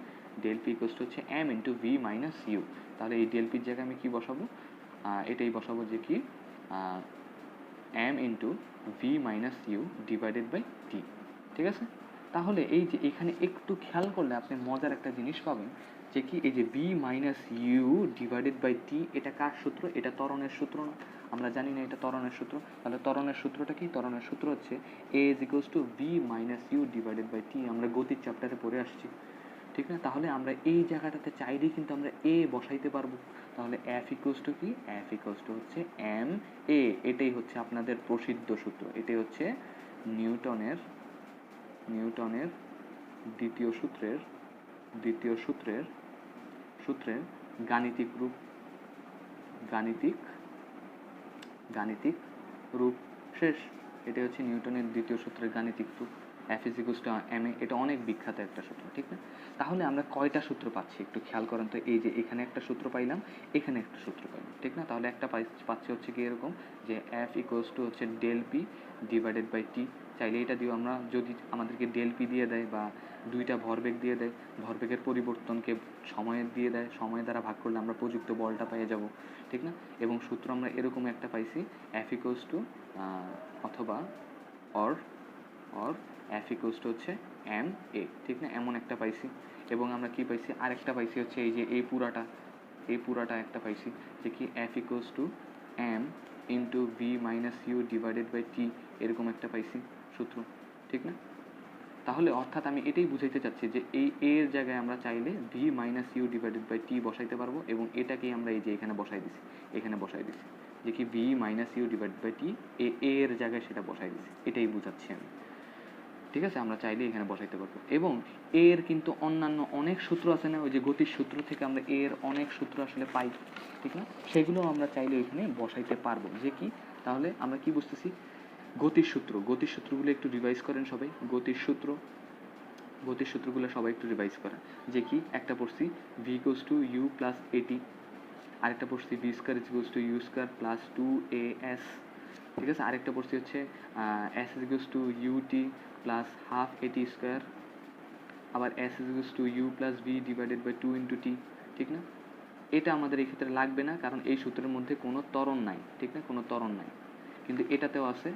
ডেল পি ইকুয়ালস টু হচ্ছে M into V minus U. তাহলে এই ডেল পির জায়গায় আমি কি বসাবো? এটাই বসাবো যে কি, M into V minus U divided by T, ঠিক আছে। তাহলে এই যে এখানে একটু খেয়াল করলে আপনি মজার একটা জিনিস পাবেন যে কি, এই যে V minus U divided by T, এটা কার সূত্র? এটা ত্বরণের সূত্র না? আমরা জানি না এটা ত্বরণের সূত্র। তাহলে ত্বরণের সূত্রটা কি? ত্বরণের সূত্র হচ্ছে A is equals to V minus U divided by T. আমরা গতির চ্যাপ্টারে পড়ে আসছি, ঠিক না? তাহলে আমরা এই জায়গাটাতে চাইলেই কিন্তু আমরা এ বসাইতে পারবো। তাহলে এফ ইকুয়ালস টু কি? এফ ইকুয়ালস টু হচ্ছে এম এ। এটাই হচ্ছে আপনাদের প্রসিদ্ধ সূত্র। এটাই হচ্ছে নিউটনের নিউটনের দ্বিতীয় সূত্রের, দ্বিতীয় সূত্রের সূত্রের গাণিতিক রূপ, গাণিতিক গাণিতিক রূপ। শেষ। এটা হচ্ছে নিউটনের দ্বিতীয় সূত্রের গাণিতিক রূপ, F is equals to M A. এটা অনেক বিখ্যাত একটা সূত্র, ঠিক না? তাহলে আমরা কয়টা সূত্র পাচ্ছি একটু খেয়াল করেন তো। এই যে এখানে একটা সূত্র পাইলাম, এখানে একটা সূত্র পাইলাম, ঠিক না? তাহলে একটা পাচ্ছি হচ্ছে কি এরকম যে এফ ইকুয়ালস টু হচ্ছে ডেল পি ডিভাইডেড বাই টি। চাইলে এটা দিও আমরা, যদি আমাদেরকে ডেল পি দিয়ে দেয় বা দুইটা ভরবেগ দিয়ে দেয়, ভরবেগের পরিবর্তনকে সময়ের দিয়ে দেয়, সময় দ্বারা ভাগ করলে আমরা প্রযুক্ত বলটা পেয়ে যাব, ঠিক না? এবং সূত্র আমরা এরকম একটা পাইছি, এফ ইকুয়ালস টু অথবা or or F equals to হচ্ছে এম এ, ঠিক না? এমন একটা পাইছি। এবং আমরা কি পাইছি, আরেকটা পাইছি হচ্ছে এই যে এই পুরাটা একটা পাইছি যে কি F equals to M into V minus U divided by T, এরকম একটা পাইছি সূত্র, ঠিক না? তাহলে অর্থাৎ আমি এটাই বুঝাইতে চাচ্ছি যে এই এর জায়গায় আমরা চাইলে V minus U divided by T বসাইতে পারবো, এবং এটাকেই আমরা এই যে এখানে বসাই দিছি যে কি V minus U divided by T এর জায়গায় সেটা বসাই দিছি, এটাই বুঝাচ্ছি আমি, ঠিক আছে? আমরা চাইলে এখানে বসাইতে পারবো। এবং এর কিন্তু অন্যান্য অনেক সূত্র আছে না, ওই যে গতির সূত্র থেকে আমরা এর অনেক সূত্র আসলে পাই, ঠিক না? সেগুলো আমরা চাইলে ওইখানে বসাইতে পারবো। যে কি, তাহলে আমরা কি বুঝতেছি, গতির সূত্রগুলো একটু রিভাইজ করেন সবাই। গতির সূত্রগুলো সবাই একটু রিভাইজ করেন। যে কি, একটা পড়ছি V equals to U plus A T, আরেকটা পড়ছি V square equals to U square plus 2as, ঠিক আছে? আরেকটা পড়ছি হচ্ছে S equals to U T plus half A T square, আবার S equals to U plus V divided by 2 into T, ঠিক না? এটা আমাদের এই ক্ষেত্রে লাগবে না, কারণ এই সূত্রের মধ্যে কোনো ত্বরণ নাই, ঠিক না? কোনো ত্বরণ নাই, কিন্তু এটাতেও আছে।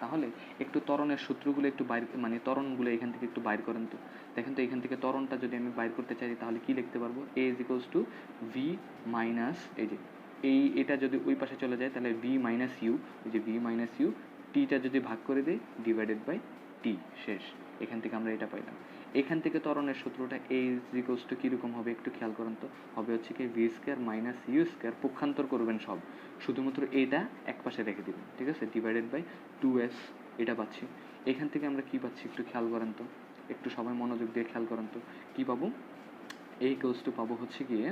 তাহলে একটু ত্বরণের সূত্রগুলো একটু বাইর, মানে ত্বরণগুলো এখান থেকে একটু বাইর করেন তো। দেখেন তো এখান থেকে ত্বরণটা যদি আমি বাইর করতে চাই তাহলে কি লিখতে পারবো, A is equals to V minus, এই যে এটা যদি ওই পাশে চলে যায় তাহলে ভি মাইনাস ইউ, ওই যে ভি মাইনাস ইউ, টিটা যদি ভাগ করে দেই ডিভাইডেড বাই টি, শেষ। এখান থেকে আমরা এটা পাইলাম। এখান থেকে ত্বরণের সূত্রটা এ ইজ ইকুয়ালস টু কীরকম হবে একটু খেয়াল করেন তো। হবে হচ্ছে কি V square minus U square, পক্ষান্তর করবেন সব, শুধুমাত্র এটা এক পাশে রেখে দিবেন, ঠিক আছে? ডিভাইডেড বাই 2s, এটা পাচ্ছি। এখান থেকে আমরা কি পাচ্ছি একটু খেয়াল করেন তো, একটু সবাই মনোযোগ দিয়ে খেয়াল করেন তো। কী পাবো, এ ইকুয়ালস টু পাবো হচ্ছে গিয়ে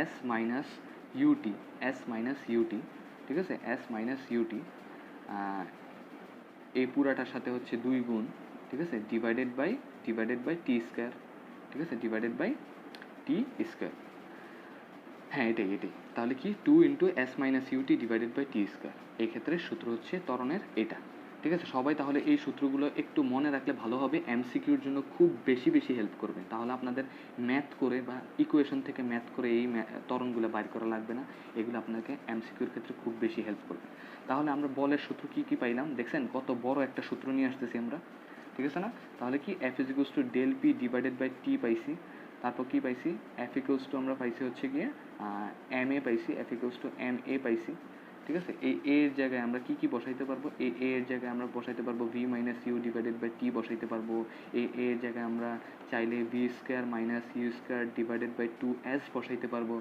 এস মাইনাস ইউটি, ঠিক আছে? এস মাইনাস ইউটি, এই পুরাটার সাথে হচ্ছে 2 গুণ, ঠিক আছে? ডিভাইডেড বাই টি স্কোয়ার, ঠিক আছে? ডিভাইডেড বাই টি স্কোয়ার, হ্যাঁ এটাই। তাহলে কি 2 into S minus UT divided by T square, এই ক্ষেত্রে সূত্র হচ্ছে ত্বরণের এটা, ঠিক আছে? সবাই তাহলে এই সূত্রগুলো একটু মনে রাখলে ভালো হবে, এমসিকিউর জন্য খুব বেশি হেল্প করবে। তাহলে আপনাদের ম্যাথ করে বা ইকুয়েশন থেকে ম্যাথ করে এই ত্বরণগুলো বাইর করা লাগবে না, এগুলো আপনাকে এমসিকিউর ক্ষেত্রে খুব বেশি হেল্প করবে। তাহলে আমরা বলের সূত্র কি পাইলাম দেখছেন, কত বড় একটা সূত্র নিয়ে আসতেছি আমরা, ঠিক আছে না? তাহলে কি F is equals to del P divided by T পাইছি, তারপর কি পাইছি, এফ ইকুয়ালস টু আমরা পাইছি হচ্ছে গিয়ে এম এ পাইছি, এফ ইকুয়ালস টু এম এ পাইছি, ঠিক আছে? এই এর জায়গায় আমরা কি বসাইতে পারবো, এর জায়গায় আমরা বসাইতে পারবো V minus U divided by T বসাইতে পারবো। এর জায়গায় আমরা চাইলে V square minus U square divided by 2s বসাইতে পারবো।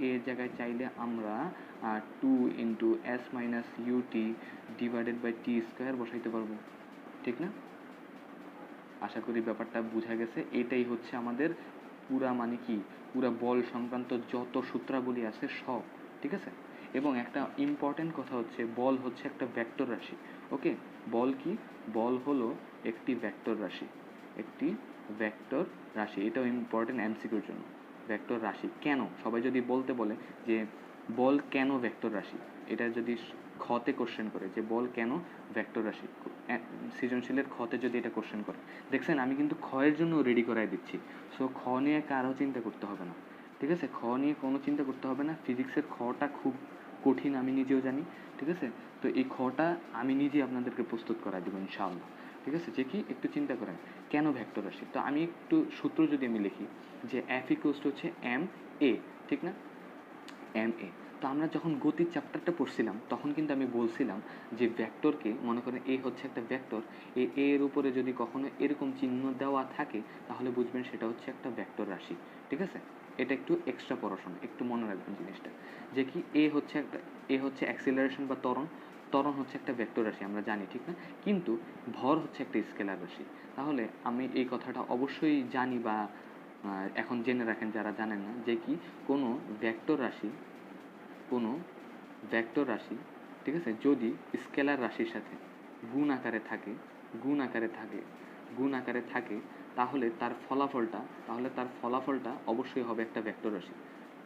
এর জায়গায় চাইলে আমরা 2 into S minus UT divided by T square বসাইতে পারবো, ঠিক না? আশা করি ব্যাপারটা বোঝা গেছে। এটাই হচ্ছে আমাদের পুরা বল সংক্রান্ত যত সূত্রাবলী আছে সব, ঠিক আছে? এবং একটা ইম্পর্টেন্ট কথা হচ্ছে, বল হচ্ছে একটা ভেক্টর রাশি, ওকে? বল হলো একটি ভেক্টর রাশি, এটাও ইম্পর্টেন্ট এমসিকিউর জন্য। ভেক্টর রাশি কেন, সবাই যদি বলতে বলে যে বল কেন ভেক্টর রাশি, এটা যদি খতে কোশ্চেন করে যে বল কেন ভেক্টর রাশি, সৃজনশীলের খতে যদি এটা কোশ্চেন করে, দেখছেন আমি কিন্তু ক্ষয়ের জন্য রেডি করাই দিচ্ছি। সো খ নিয়ে কারো চিন্তা করতে হবে না, ঠিক আছে? খ নিয়ে কোনো চিন্তা করতে হবে না। ফিজিক্সের খটা খুব কঠিন, আমি নিজেও জানি, ঠিক আছে? তো এই খটা আমি নিজেই আপনাদেরকে প্রস্তুত করাই দেবো ইনশাআল্লাহ, ঠিক আছে? যে কি একটু চিন্তা করেন কেন ভেক্টর রাশি। তো আমি একটু সূত্র যদি আমি লিখি যে এফ ইকুয়ালস টু হচ্ছে এম এ, ঠিক না? M A. তো আমরা যখন গতির চ্যাপ্টারটা পড়ছিলাম তখন কিন্তু আমি বলছিলাম যে ভেক্টরকে, মনে করেন এ হচ্ছে একটা ভেক্টর, এর উপরে যদি কখনো এরকম চিহ্ন দেওয়া থাকে তাহলে বুঝবেন সেটা হচ্ছে একটা ভেক্টর রাশি, ঠিক আছে? এটা একটু এক্সট্রা পড়াশোনা, একটু মনে রাখবেন জিনিসটা। যে কি এ হচ্ছে অ্যাক্সিলারেশন বা ত্বরণ হচ্ছে একটা ভেক্টর রাশি, আমরা জানি, ঠিক না? কিন্তু ভর হচ্ছে একটা স্কেলার রাশি। তাহলে আমি এই কথাটা অবশ্যই জানি বা এখন জেনে রাখেন যারা জানেন না, যে কি কোনো ভেক্টর রাশি, ঠিক আছে, যদি স্কেলার রাশির সাথে গুণ আকারে থাকে তাহলে তার ফলাফলটা অবশ্যই হবে একটা ভেক্টর রাশি।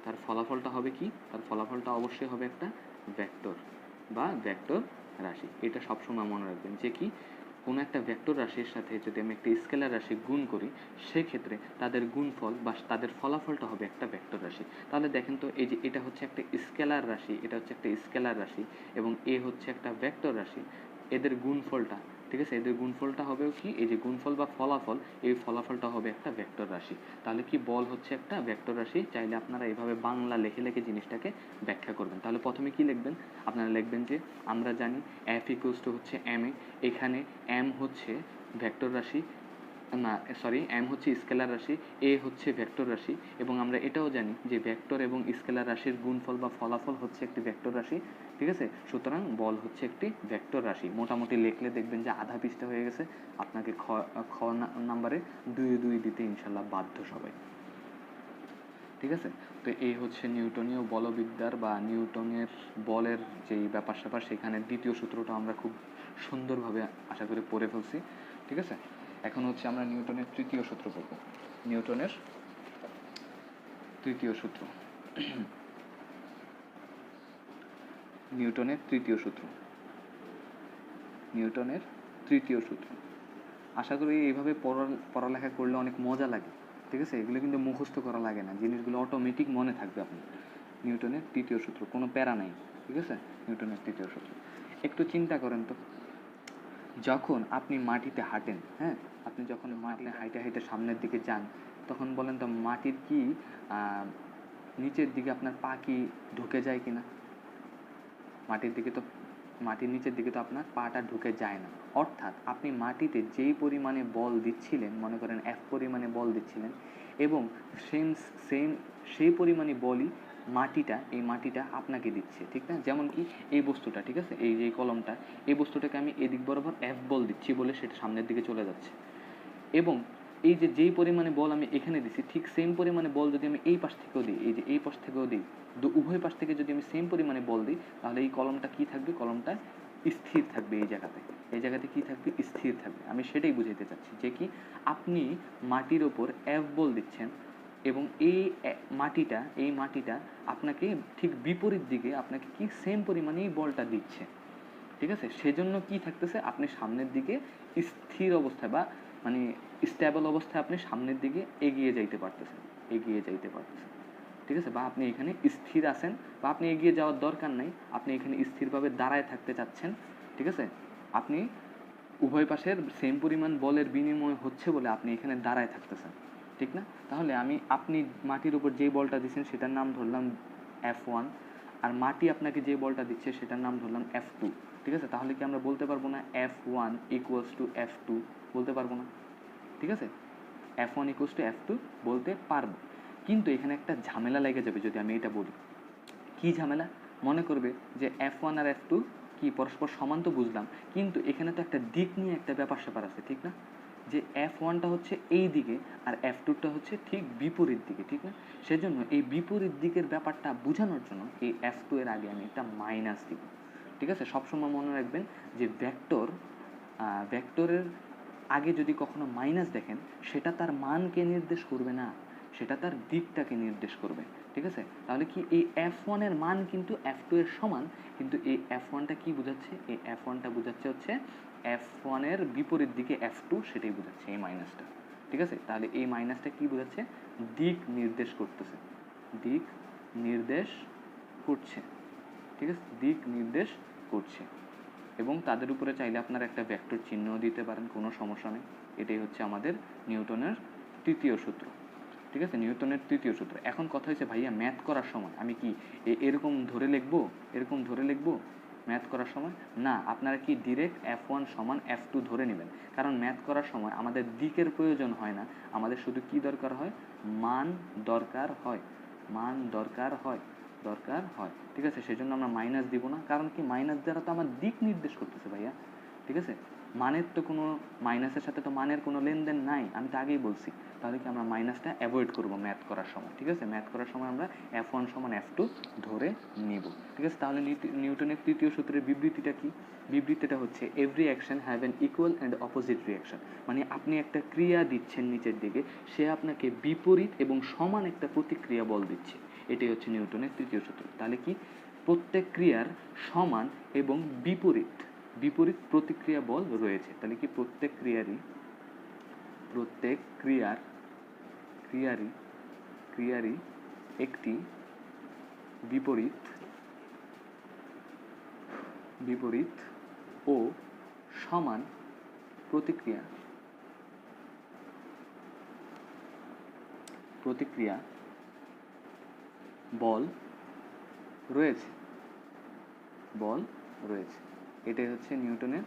তার ফলাফলটা হবে কি, তার ফলাফলটা অবশ্যই হবে একটা ভেক্টর বা ভেক্টর রাশি। এটা সবসময় মনে রাখবেন যে কি কোনো একটা ভেক্টর রাশির সাথে যদি আমি একটা স্কেলার রাশি গুণ করি সেক্ষেত্রে তাদের গুণফল বা তাদের ফলাফলটা হবে একটা ভেক্টর রাশি। তাহলে দেখেন তো এই যে এটা হচ্ছে একটা স্কেলার রাশি এবং এ হচ্ছে একটা ভেক্টর রাশি, এদের গুণফলটা, ঠিক ঠিক আছে, এদের গুণফলটা হবে কি, এই যে গুণফল বা ফলাফল, এই ফলাফলটা হবে একটা ভেক্টর রাশি। তাহলে কি বল হচ্ছে একটা ভেক্টর রাশি। চাইলে আপনারা এভাবে বাংলা লেখে লেখে জিনিসটাকে ব্যাখ্যা করবেন। তাহলে প্রথমে কি লিখবেন, আপনারা লিখবেন যে আমরা জানি এফ ইকুয়ালস টু হচ্ছে এম এ, এখানে এম হচ্ছে ভেক্টর রাশি, না সরি, এম হচ্ছে স্কেলার রাশি, এ হচ্ছে ভেক্টর রাশি, এবং আমরা এটাও জানি যে ভেক্টর এবং স্কেলার রাশির গুণফল বা ফলাফল হচ্ছে একটি ভেক্টর রাশি। ঠিক আছে, সুতরাং বল হচ্ছে একটি ভেক্টর রাশি। মোটামুটি লিখলে দেখবেন যে আধা পৃষ্ঠা হয়ে গেছে, আপনাকে খ নাম্বারে 2 দিতে ইনশাল্লাহ বাধ্য সবাই। ঠিক আছে, তো এই হচ্ছে নিউটনীয় বলবিদ্যার বা নিউটনের বলের যেই ব্যাপার স্যাপার, সেখানে দ্বিতীয় সূত্রটা আমরা খুব সুন্দরভাবে আশা করি পড়ে ফেলছি। ঠিক আছে, এখন হচ্ছে আমরা নিউটনের তৃতীয় সূত্র পড়ব। নিউটনের তৃতীয় সূত্র, নিউটনের তৃতীয় সূত্র, নিউটনের তৃতীয় সূত্র। আশা করি এইভাবে পড়ালেখা করলে অনেক মজা লাগে। ঠিক আছে, এগুলো কিন্তু মুখস্থ করা লাগে না, জিনিসগুলো অটোমেটিক মনে থাকবে আপনার। নিউটনের তৃতীয় সূত্র, কোনো প্যারা নাই। ঠিক আছে, নিউটনের তৃতীয় সূত্র। একটু চিন্তা করেন তো, যখন আপনি মাটিতে হাঁটেন, হ্যাঁ, আপনি যখন মাটিতে হাইটে হাইটে সামনের দিকে যান, তখন বলেন তো মাটির কি নিচের দিকে আপনার পা কি ঢুকে যায় কি না? মাটির নিচের দিকে তো আপনার পাটা ঢুকে যায় না। অর্থাৎ আপনি মাটিতে যেই পরিমাণে বল দিচ্ছিলেন, মনে করেন এফ পরিমাণে বল দিচ্ছিলেন, এবং সেই পরিমাণে বলই এই মাটিটা আপনাকে দিচ্ছে। ঠিক না? যেমন কি এই বস্তুটা, ঠিক আছে, এই যে কলমটা, এই বস্তুটাকে আমি এদিক বরাবর এফ বল দিচ্ছি বলে সেটা সামনের দিকে চলে যাচ্ছে, এবং এই যে যেই পরিমাণে বল আমি এখানে দিছি, ঠিক সেম পরিমাণে বল যদি আমি এই পাশ থেকেও দিই, এই যে এই পাশ থেকেও দিই, উভয় পাশ থেকে যদি আমি সেম পরিমাণে বল দিই, তাহলে এই কলমটা কি থাকবে, কলমটা স্থির থাকবে। এই জায়গাতে কি থাকবে, স্থির থাকবে। আমি সেটাই বুঝাইতে চাচ্ছি যে কি আপনি মাটির ওপর এফ বল দিচ্ছেন, এবং এই মাটিটা আপনাকে ঠিক বিপরীত দিকে আপনাকে কি সেম পরিমাণেই বলটা দিচ্ছে। ঠিক আছে, সেজন্য কি থাকতেছে, আপনি সামনের দিকে স্থির অবস্থায় বা মানে স্টেবল অবস্থায় আপনি সামনের দিকে এগিয়ে যাইতে পারতেছেন। ঠিক আছে, বা আপনি এখানে স্থির আছেন, বা আপনি এগিয়ে যাওয়ার দরকার নাই, আপনি এখানে স্থিরভাবে দাঁড়ায় থাকতে চাচ্ছেন। ঠিক আছে, আপনি উভয় পাশের সেম পরিমাণ বলের বিনিময় হচ্ছে বলে আপনি এখানে দাঁড়ায় থাকতেছেন। ঠিক না? তাহলে আপনি মাটির উপর যেই বলটা দিচ্ছেন সেটার নাম ধরলাম F1, আর মাটি আপনাকে যে বলটা দিচ্ছে সেটার নাম ধরলাম F2। ঠিক আছে, তাহলে কি আমরা বলতে পারবো না F1 ইকুয়ালস টু F2? বলতে পারবো না? ঠিক আছে, F1 ইকুয়ালস টু F2 বলতে পারবো, কিন্তু এখানে একটা ঝামেলা লেগে যাবে যদি আমি এটা বলি। কি ঝামেলা? মনে করবে যে F1 আর F2 কি পরস্পর সমান, তো বুঝলাম, কিন্তু এখানে তো একটা দিক নিয়ে একটা ব্যাপার স্যাপার আছে। ঠিক না? যে F1টা হচ্ছে এই দিকে আর F2টা হচ্ছে ঠিক বিপরীত দিকে। ঠিক না? সেজন্য এই বিপরীত দিকের ব্যাপারটা বোঝানোর জন্য এই F2 এর আগে আমি একটা মাইনাস দিব। ঠিক আছে, সবসময় মনে রাখবেন যে ভেক্টরের আগে যদি কখনো মাইনাস দেখেন, সেটা তার মানকে নির্দেশ করবে না, সেটা তার দিকটাকে নির্দেশ করবে। ঠিক আছে, তাহলে কি এই F1 এর মান কিন্তু F2 এর সমান, কিন্তু এই F1টা কি বোঝাচ্ছে, এই F1টা বোঝাচ্ছে হচ্ছে F1 এর বিপরীত দিকে F2, সেটাই বোঝাচ্ছে এই মাইনাসটা। ঠিক আছে, তাহলে এই মাইনাসটা কি বোঝাচ্ছে, দিক নির্দেশ করতেছে, দিক নির্দেশ করছে। ঠিক আছে, দিক নির্দেশ করছে, এবং তাদের উপরে চাইলে আপনারা একটা ভেক্টর চিহ্ন দিতে পারেন, কোনো সমস্যা নেই। এটাই হচ্ছে আমাদের নিউটনের তৃতীয় সূত্র। ঠিক আছে, নিউটনের তৃতীয় সূত্র। এখন কথা হচ্ছে ভাইয়া ম্যাথ করার সময় আমি কি এরকম ধরে লিখবো ম্যাথ করার সময়? না, আপনারা কি ডিরেক্ট F1 সমান F2 ধরে নেবেন, কারণ ম্যাথ করার সময় আমাদের দিকের প্রয়োজন হয় না, আমাদের শুধু কি দরকার হয়, মান দরকার হয়। ঠিক আছে, সেজন্য আমরা মাইনাস দিব না, কারণ কি মাইনাস দ্বারা তো আমার দিক নির্দেশ করতেছে ভাইয়া। ঠিক আছে, মানের তো কোনো, মাইনাসের সাথে তো মানের কোনো লেনদেন নাই, আমি তো আগেই বলছি। তাহলে কি আমরা মাইনাসটা অ্যাভয়েড করবো ম্যাথ করার সময়। ঠিক আছে, ম্যাথ করার সময় আমরা F1 সমান F2 ধরে নিব। ঠিক আছে, তাহলে নিউটনের তৃতীয় সূত্রের বিবৃতিটা কি? বিবৃতিটা হচ্ছে every action have an equal and opposite reaction. মানে আপনি একটা ক্রিয়া দিচ্ছেন নিচের দিকে, সে আপনাকে বিপরীত এবং সমান একটা প্রতিক্রিয়া বল দিচ্ছে। এটাই হচ্ছে নিউটনের তৃতীয় সূত্র। তাহলে কি প্রত্যেক ক্রিয়ার সমান এবং বিপরীত প্রতিক্রিয়া বল রয়েছে। তাহলে কি প্রত্যেক ক্রিয়ারই একটি বিপরীত ও সমান প্রতিক্রিয়া প্রতিক্রিয়া বল রয়েছে, বল রয়েছে, এটাই হচ্ছে নিউটনের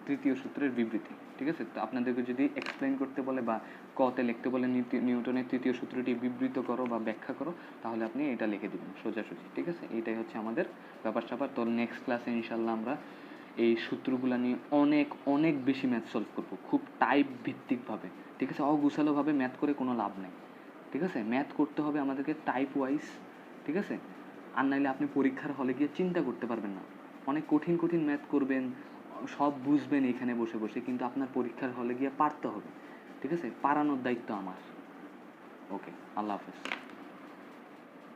তৃতীয় সূত্রের বিবৃতি। ঠিক আছে, তো আপনাদেরকে যদি এক্সপ্লেন করতে বলে বা কতে লিখতে বলে নিউটনের তৃতীয় সূত্রটি বিবৃত করো বা ব্যাখ্যা করো, তাহলে আপনি এটা লিখে দিবেন সোজাসুজি। ঠিক আছে, এইটাই হচ্ছে আমাদের ব্যাপার স্যাপার। তো নেক্সট ক্লাসে ইনশাল্লাহ আমরা এই সূত্রগুলো নিয়ে অনেক অনেক বেশি ম্যাথ সলভ করবো, খুব টাইপ ভিত্তিকভাবে। ঠিক আছে, অগুছালোভাবে ম্যাথ করে কোনো লাভ নেই। ঠিক আছে, ম্যাথ করতে হবে আমাদেরকে টাইপ ওয়াইজ। ঠিক আছে, আর নাইলে আপনি পরীক্ষার হলে গিয়ে চিন্তা করতে পারবেন না, অনেক কঠিন কঠিন ম্যাথ করবেন, সব বুঝবেন এখানে বসে বসে, কিন্তু আপনার পরীক্ষার হলে গিয়ে পারতে হবে। ঠিক আছে, পারানোর দায়িত্ব আমার। ওকে, আল্লাহ হাফেজ।